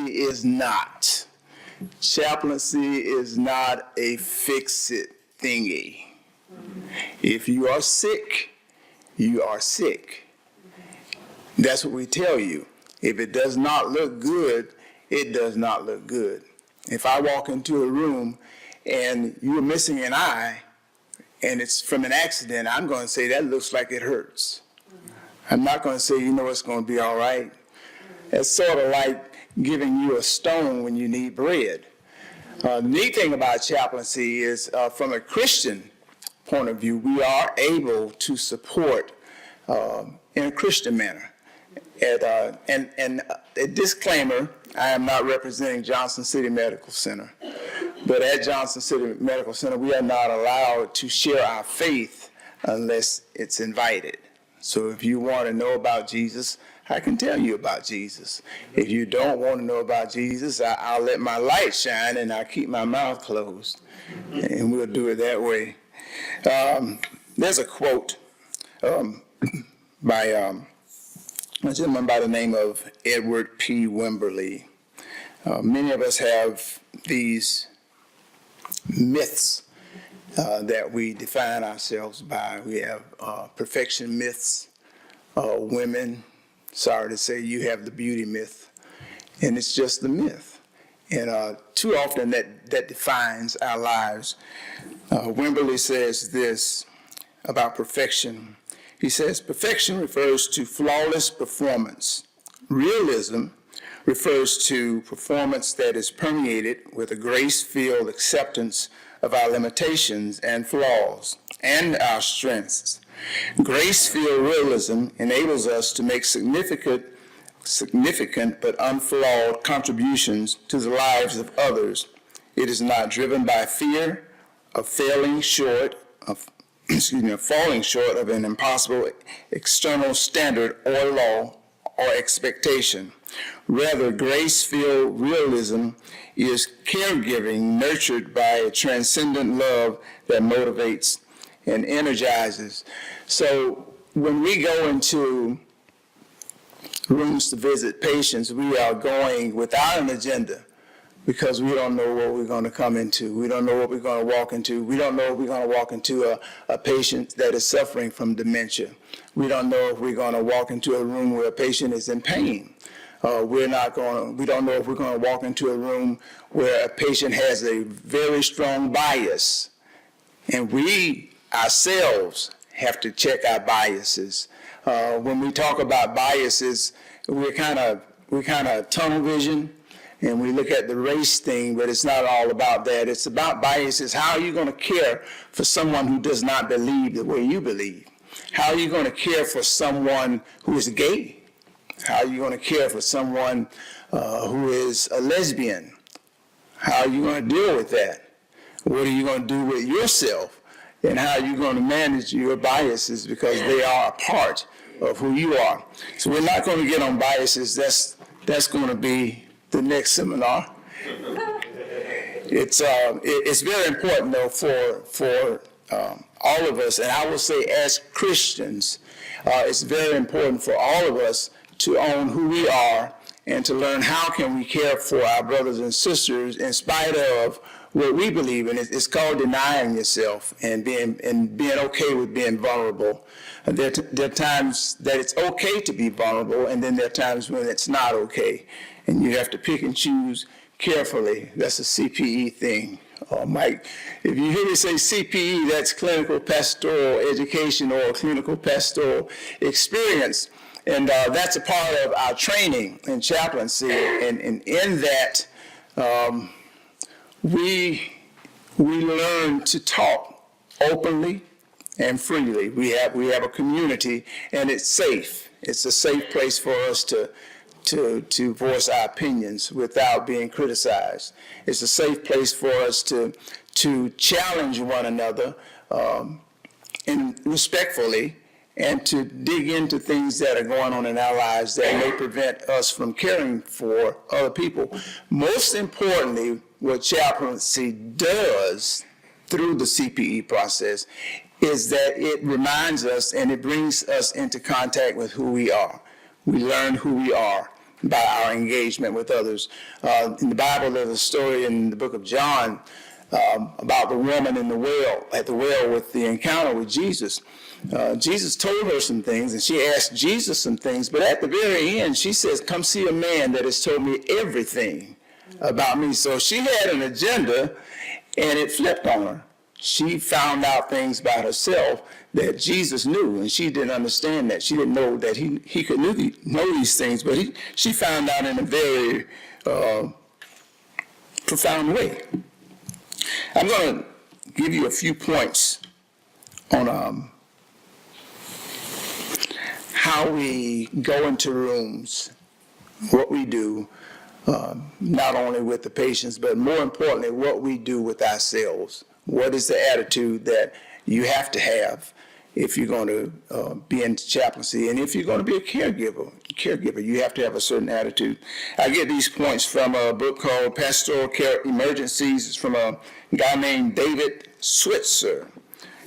is not. Chaplaincy is not a fix-it thingy. If you are sick, you are sick. That's what we tell you. If it does not look good, it does not look good. If I walk into a room and you're missing an eye and it's from an accident, I'm going to say that looks like it hurts. I'm not going to say, it's going to be all right. It's sort of like giving you a stone when you need bread. The neat thing about chaplaincy is from a Christian point of view, we are able to support in a Christian manner. And a disclaimer, I am not representing Johnson City Medical Center, but at Johnson City Medical Center, we are not allowed to share our faith unless it's invited. So if you want to know about Jesus, I can tell you about Jesus. If you don't want to know about Jesus, I'll let my light shine and I'll keep my mouth closed. And we'll do it that way. There's a quote by a gentleman by the name of Edward P. Wimberly. Many of us have these myths that we define ourselves by. We have perfection myths. Women, sorry to say, you have the beauty myth, and it's just the myth. And too often that defines our lives. Wimberly says this about perfection. He says, perfection refers to flawless performance. Realism refers to performance that is permeated with a grace-filled acceptance of our limitations and flaws and our strengths. Grace-filled realism enables us to make significant but unflawed contributions to the lives of others. It is not driven by fear of falling short of an impossible external standard or law or expectation. Rather, grace-filled realism is caregiving nurtured by a transcendent love that motivates and energizes. So when we go into rooms to visit patients, we are going without an agenda because we don't know what we're going to come into. We don't know what we're going to walk into. We don't know if we're going to walk into a patient that is suffering from dementia. We don't know if we're going to walk into a room where a patient is in pain. We don't know if we're going to walk into a room where a patient has a very strong bias. And we ourselves have to check our biases. When we talk about biases, we kind of tunnel vision, and we look at the race thing, but it's not all about that. It's about biases. How are you going to care for someone who does not believe the way you believe? How are you going to care for someone who is gay? How are you going to care for someone who is a lesbian? How are you going to deal with that? What are you going to do with yourself? And how are you going to manage your biases, because they are a part of who you are. So we're not going to get on biases. That's going to be the next seminar. It's very important, though, for all of us, and I will say as Christians, it's very important for all of us to own who we are and to learn how can we care for our brothers and sisters in spite of what we believe in. It's called denying yourself and being okay with being vulnerable. There are times that it's okay to be vulnerable, and then there are times when it's not okay. And you have to pick and choose carefully. That's a CPE thing. Mike, if you hear me say CPE, that's clinical pastoral education or clinical pastoral experience. And that's a part of our training in chaplaincy. And in that, we learn to talk openly and freely. We have a community, and it's safe. It's a safe place for us to voice our opinions without being criticized. It's a safe place for us to challenge one another and respectfully, and to dig into things that are going on in our lives that may prevent us from caring for other people. Most importantly, what chaplaincy does through the CPE process is that it reminds us and it brings us into contact with who we are. We learn who we are. by our engagement with others. In the Bible, there's a story in the book of John about the woman in the well, at the well with the encounter with Jesus. Jesus told her some things, and she asked Jesus some things, but at the very end, she says, "Come see a man that has told me everything about me." So she had an agenda, and it flipped on her. She found out things about herself that Jesus knew, and she didn't understand that. She didn't know that he could know these things, but she found out in a very profound way. I'm going to give you a few points on how we go into rooms, what we do, not only with the patients, but more importantly, what we do with ourselves. What is the attitude that you have to have if you're going to be in chaplaincy? And if you're going to be a caregiver, you have to have a certain attitude. I get these points from a book called Pastoral Care Emergencies. It's from a guy named David Switzer.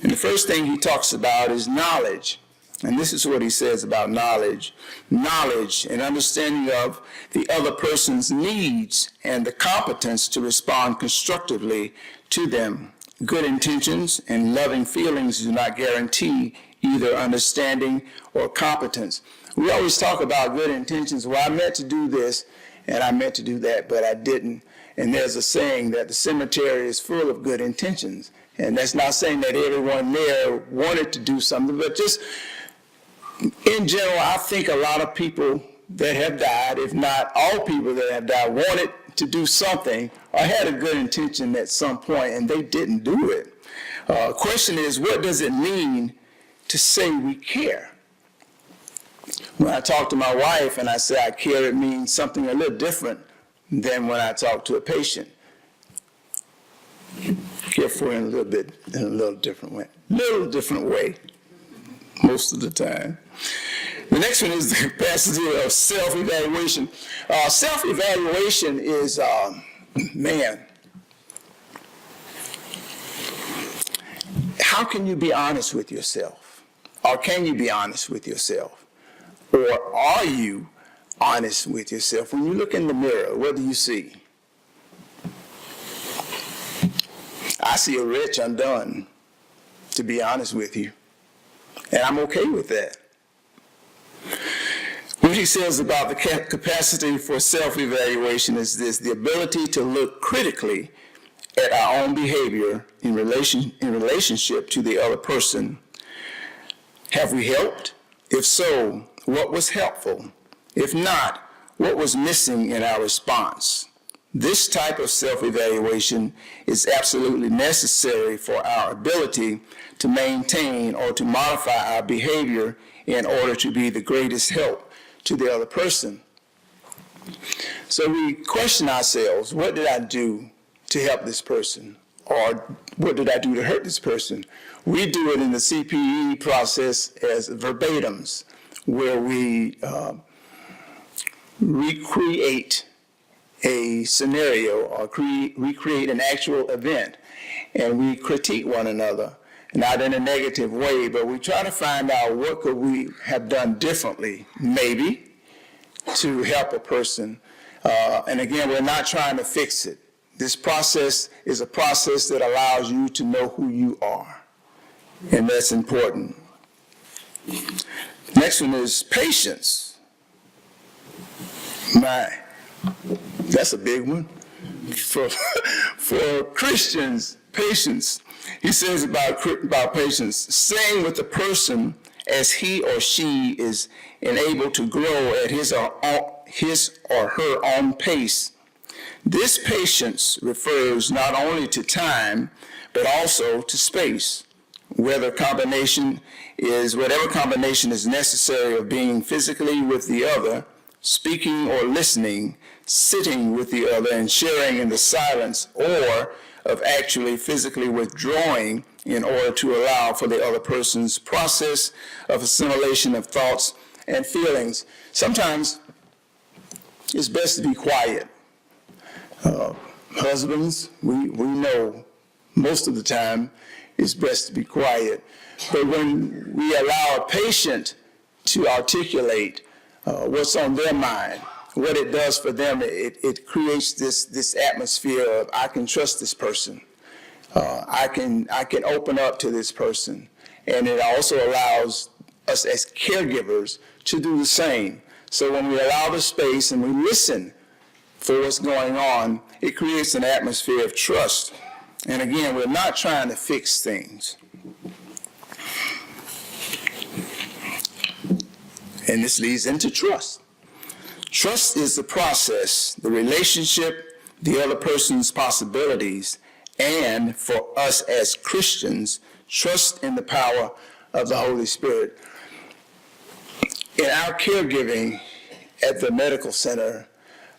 And the first thing he talks about is knowledge. And this is what he says about knowledge. Knowledge and understanding of the other person's needs and the competence to respond constructively to them. Good intentions and loving feelings do not guarantee either understanding or competence. We always talk about good intentions. Well, I meant to do this and I meant to do that, but I didn't. And there's a saying that the cemetery is full of good intentions. And that's not saying that everyone there wanted to do something, but just in general, I think a lot of people that have died, if not all people that have died, wanted to do something or had a good intention at some point, and they didn't do it. Question is, what does it mean to say we care? When I talk to my wife and I say I care, it means something a little different than when I talk to a patient. Care for in a little different way, most of the time. The next one is the capacity of self-evaluation. Self-evaluation is, how can you be honest with yourself? Or can you be honest with yourself? Or are you honest with yourself? When you look in the mirror, what do you see? I see a wretch undone, to be honest with you. And I'm okay with that. What he says about the capacity for self-evaluation is this: the ability to look critically at our own behavior in relationship to the other person. Have we helped? If so, what was helpful? If not, what was missing in our response? This type of self-evaluation is absolutely necessary for our ability to maintain or to modify our behavior in order to be the greatest help to the other person. So we question ourselves: what did I do to help this person? Or what did I do to hurt this person? We do it in the CPE process as verbatims, where we recreate a scenario or recreate an actual event, and we critique one another, not in a negative way, but we try to find out what could we have done differently, maybe, to help a person. And again, we're not trying to fix it. This process is a process that allows you to know who you are, and that's important. Next one is patience. That's a big one. For Christians, patience. He says about patience, staying with the person as he or she is enabled to grow at his or her own pace. This patience refers not only to time, but also to space. Whatever combination is necessary of being physically with the other, speaking or listening, sitting with the other and sharing in the silence, or of actually physically withdrawing in order to allow for the other person's process of assimilation of thoughts and feelings. Sometimes it's best to be quiet. Husbands, we know most of the time it's best to be quiet. But when we allow a patient to articulate what's on their mind, what it does for them, it creates this atmosphere of, I can trust this person. I can open up to this person. And it also allows us as caregivers to do the same. So when we allow the space and we listen for what's going on, it creates an atmosphere of trust. And again, we're not trying to fix things. And this leads into trust. Trust is the process, the relationship, the other person's possibilities, and for us as Christians, trust in the power of the Holy Spirit. In our caregiving at the medical center,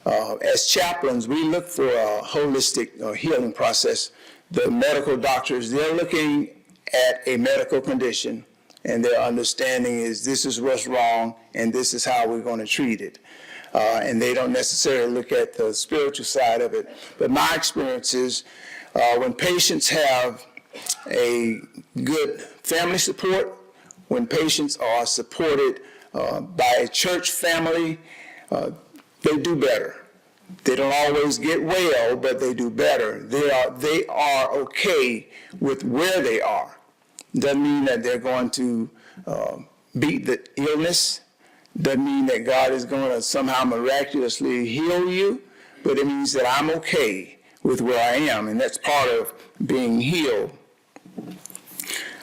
as chaplains, we look for a holistic healing process. The medical doctors, they're looking at a medical condition, and their understanding is this is what's wrong, and this is how we're going to treat it. And they don't necessarily look at the spiritual side of it. But my experience is when patients have a good family support, when patients are supported by a church family, they do better. They don't always get well, but they do better. They are okay with where they are. Doesn't mean that they're going to beat the illness. Doesn't mean that God is going to somehow miraculously heal you, but it means that I'm okay with where I am, and that's part of being healed.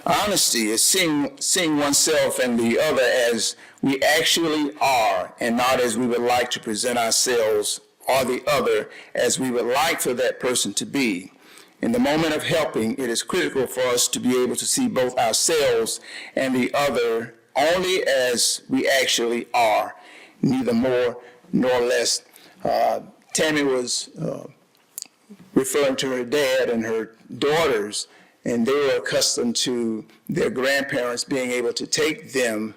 Honesty is seeing oneself and the other as we actually are, and not as we would like to present ourselves or the other as we would like for that person to be. In the moment of helping, it is critical for us to be able to see both ourselves and the other only as we actually are, neither more nor less. Tammy was referring to her dad and her daughters, and they were accustomed to their grandparents being able to take them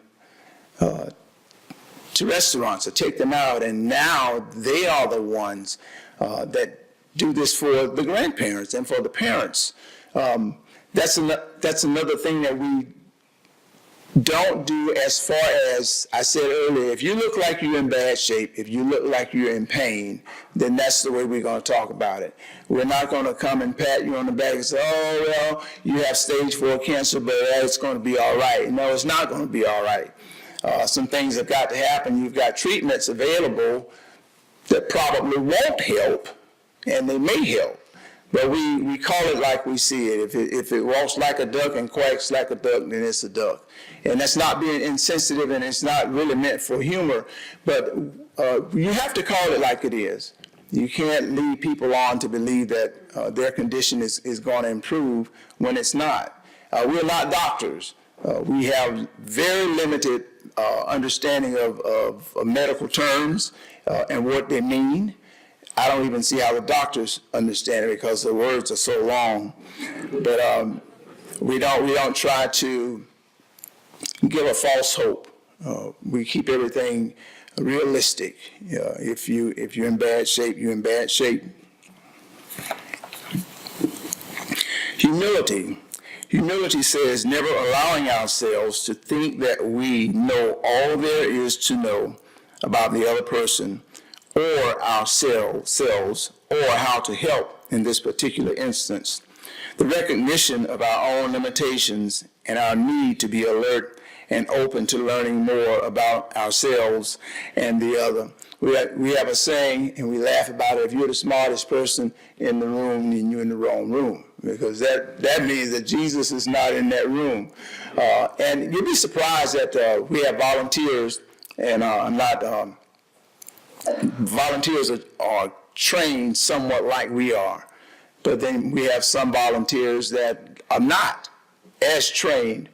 to restaurants or take them out, and now they are the ones that do this for the grandparents and for the parents. That's another thing that we don't do. As far as I said earlier, if you look like you're in bad shape, if you look like you're in pain, then that's the way we're going to talk about it. We're not going to come and pat you on the back and say, oh, well, you have stage 4 cancer, but it's going to be all right. No, it's not going to be all right. Some things have got to happen. You've got treatments available that probably won't help, and they may help. But we call it like we see it. If it walks like a duck and quacks like a duck, then it's a duck. And that's not being insensitive, and it's not really meant for humor. But you have to call it like it is. You can't lead people on to believe that their condition is going to improve when it's not. We're not doctors. We have very limited understanding of medical terms and what they mean. I don't even see how the doctors understand it because the words are so long. But we don't try to give a false hope. We keep everything realistic. If you're in bad shape, you're in bad shape. Humility says never allowing ourselves to think that we know all there is to know about the other person or ourselves, or how to help in this particular instance. The recognition of our own limitations and our need to be alert and open to learning more about ourselves and the other. We have a saying, and we laugh about it: if you're the smartest person in the room, then you're in the wrong room, because that means that Jesus is not in that room. And you'd be surprised that we have volunteers, and volunteers are trained somewhat like we are, but then we have some volunteers that are not as trained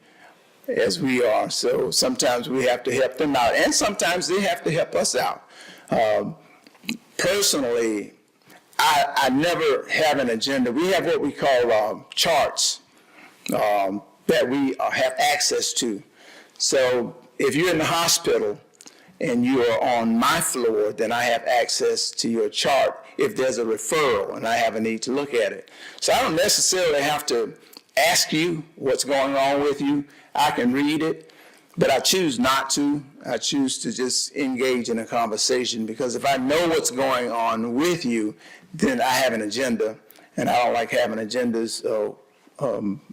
as we are. So sometimes we have to help them out, and sometimes they have to help us out. Personally, I never have an agenda. We have what we call charts that we have access to. So if you're in the hospital and you are on my floor, then I have access to your chart if there's a referral and I have a need to look at it. So I don't necessarily have to ask you what's going on with you. I can read it. But I choose not to. I choose to just engage in a conversation, because if I know what's going on with you, then I have an agenda, and I don't like having agendas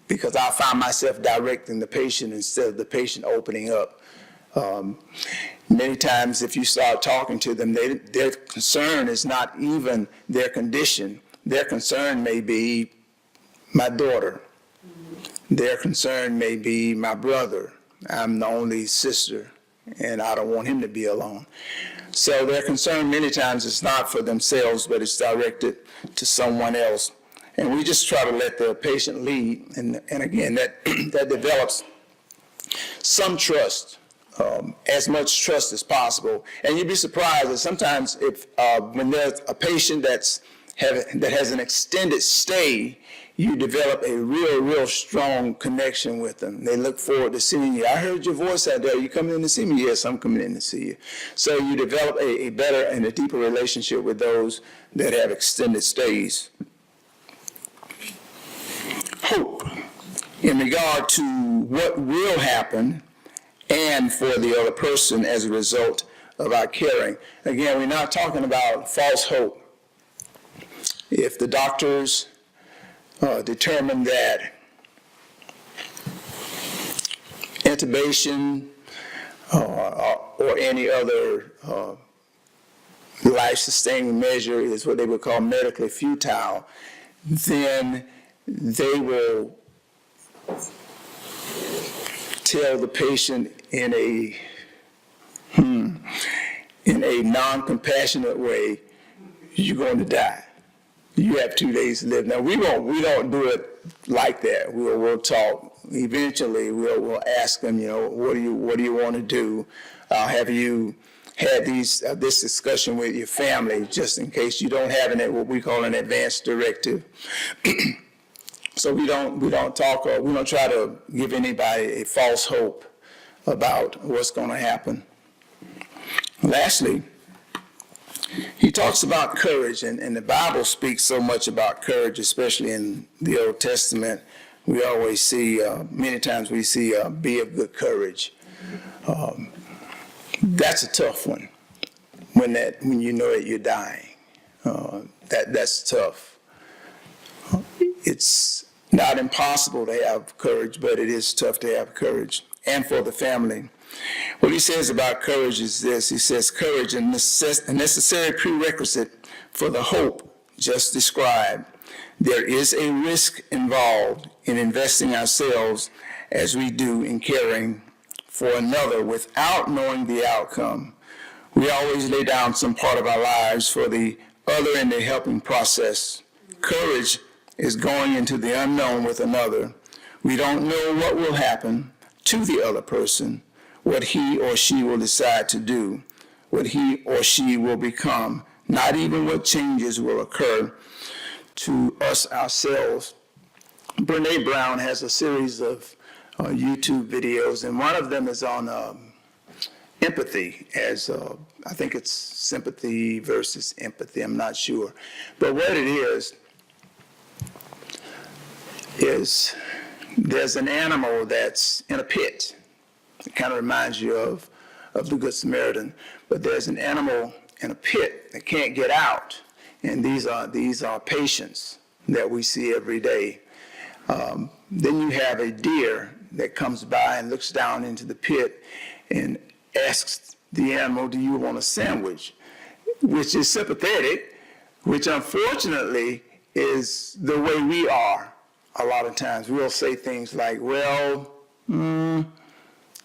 because I find myself directing the patient instead of the patient opening up. Many times if you start talking to them, their concern is not even their condition. Their concern may be my daughter. Their concern may be my brother. I'm the only sister, and I don't want him to be alone. So their concern many times is not for themselves, but it's directed to someone else. And we just try to let the patient lead. And again, that develops some trust, as much trust as possible. And you'd be surprised that sometimes if when there's a patient that has an extended stay, you develop a real strong connection with them. They look forward to seeing you. I heard your voice out there. You coming in to see me? Yes, I'm coming in to see you. So you develop a better and a deeper relationship with those that have extended stays. Hope in regard to what will happen and for the other person as a result of our caring. Again, we're not talking about false hope. If the doctors determine that intubation or any other life-sustaining measure is what they would call medically futile, then they will tell the patient in a non-compassionate way, you're going to die. You have 2 days to live. Now, we don't do it like that. We'll talk. Eventually, we'll ask them, what do you want to do? Have you had this discussion with your family, just in case you don't have what we call an advance directive? So we don't talk, or we don't try to give anybody a false hope about what's going to happen. Lastly, he talks about courage, and the Bible speaks so much about courage, especially in the Old Testament. We always see, many times we see, be of good courage. That's a tough one, when you know that you're dying. That's tough. It's not impossible to have courage, but it is tough to have courage, and for the family. What he says about courage is this. He says, courage, a necessary prerequisite for the hope just described. There is a risk involved in investing ourselves as we do in caring for another without knowing the outcome. We always lay down some part of our lives for the other in the helping process. Courage is going into the unknown with another. We don't know what will happen to the other person, what he or she will decide to do, what he or she will become, not even what changes will occur to us ourselves. Brene Brown has a series of YouTube videos, and one of them is on empathy, as I think it's sympathy versus empathy, I'm not sure. But what it is there's an animal that's in a pit. It kind of reminds you of the Good Samaritan. But there's an animal in a pit that can't get out. And these are patients that we see every day. Then you have a deer that comes by and looks down into the pit and asks the animal, do you want a sandwich? Which is sympathetic, which unfortunately is the way we are a lot of times. We'll say things like, well,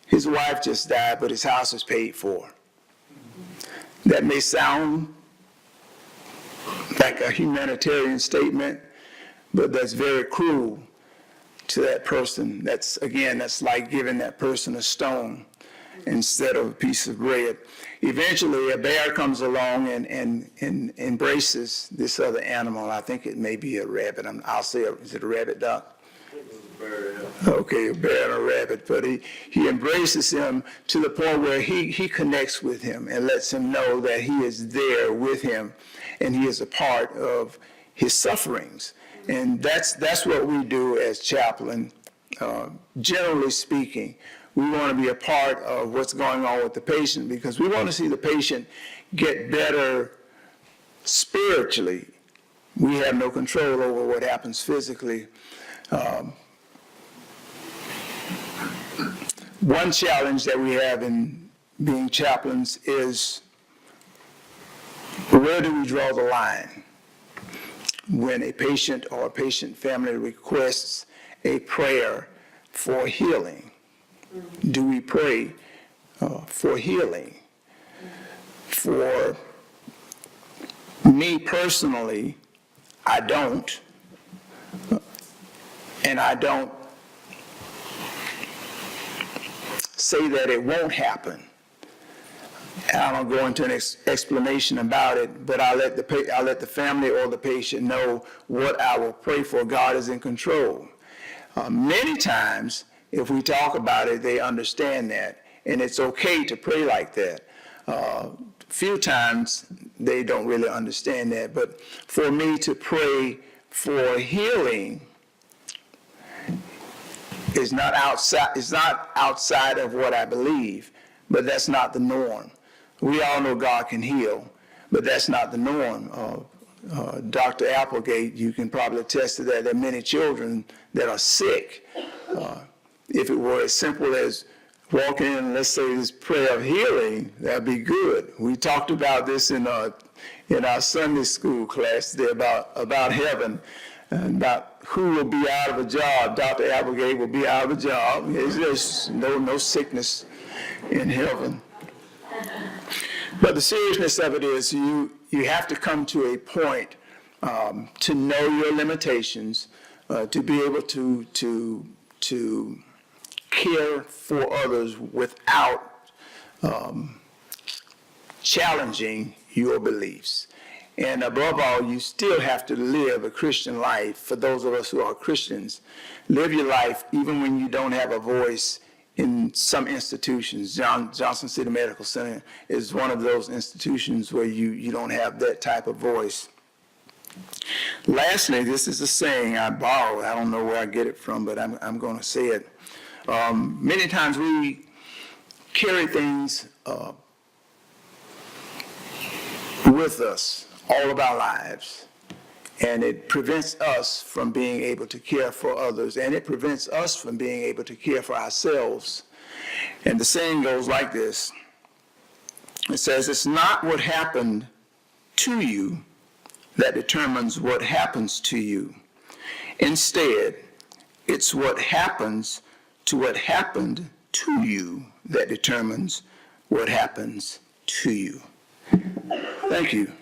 his wife just died, but his house is paid for. That may sound like a humanitarian statement, but that's very cruel to that person. That's like giving that person a stone instead of a piece of bread. Eventually, a bear comes along and embraces this other animal. I think it may be a rabbit. I'll say, is it a rabbit, Doc? Okay, a bear and a rabbit, but he embraces him to the point where he connects with him and lets him know that he is there with him and he is a part of his sufferings. And that's what we do as Chaplain. Generally speaking, We want to be a part of what's going on with the patient because we want to see the patient get better spiritually. We have no control over what happens physically. One challenge that we have in being chaplains is, where do we draw the line? When a patient or a patient family requests a prayer for healing, do we pray for healing? For me personally, I don't. And I don't say that it won't happen. And I don't go into an explanation about it, but I let the family or the patient know what I will pray for. God is in control. Many times, if we talk about it, they understand that, and it's okay to pray like that. Few times, they don't really understand that. But for me to pray for healing is not outside of what I believe, but that's not the norm. We all know God can heal, but that's not the norm. Dr. Applegate, you can probably attest to that. There are many children that are sick. If it were as simple as walking in, let's say, this prayer of healing, that'd be good. We talked about this in our Sunday school class today about heaven, and about who will be out of a job. Dr. Applegate will be out of a job. There's no sickness in heaven. But the seriousness of it is you have to come to a point to know your limitations, to be able to care for others without challenging your beliefs. And above all, you still have to live a Christian life. For those of us who are Christians, live your life even when you don't have a voice in some institutions. Johnson City Medical Center is one of those institutions where you don't have that type of voice. Lastly, this is a saying I borrowed. I don't know where I get it from, but I'm going to say it. Many times we carry things with us all of our lives, and it prevents us from being able to care for others, and it prevents us from being able to care for ourselves. And the saying goes like this. It says, it's not what happened to you that determines what happens to you. Instead, it's what happens to what happened to you that determines what happens to you. Thank you.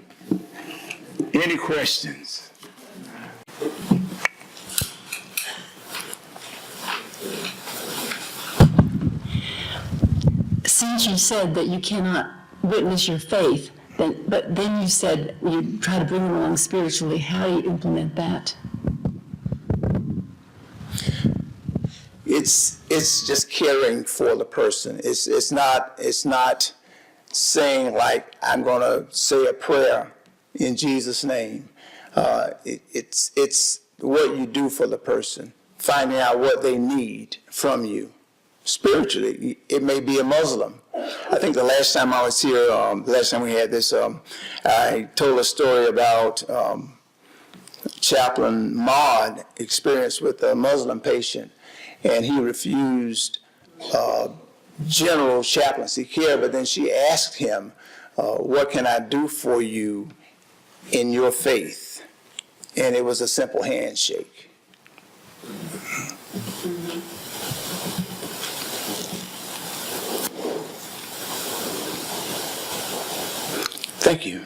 Any questions? Since you said that you cannot witness your faith, but then you said you try to bring it along spiritually, how do you implement that? It's just caring for the person. It's not saying like, I'm going to say a prayer in Jesus' name. It's what you do for the person, finding out what they need from you. Spiritually, it may be a Muslim. I think the last time I was here, the last time we had this, I told a story about Chaplain Maud experience with a Muslim patient, and he refused general chaplaincy care, but then she asked him, what can I do for you in your faith? And it was a simple handshake. Thank you.